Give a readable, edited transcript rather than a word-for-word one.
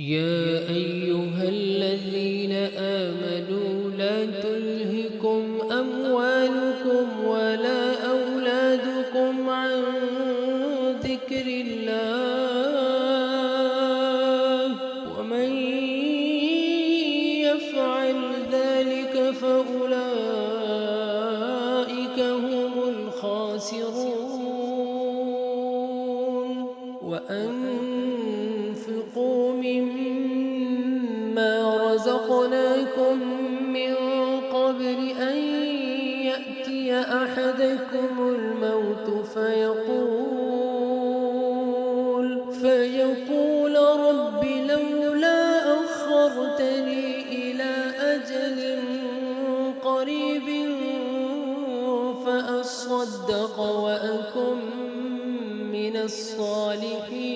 يا أيها الذين آمنوا لا تلهكم أموالكم ولا أولادكم عن ذكر الله ومن يفعل ذلك فأولئك هم الخاسرون. وأنفقوا مما رزقناكم من قبل أن يأتي أحدكم الموت فيقول رب لولا أخرتني إلى أجل قريب فأصدق وأكن من الصالحين.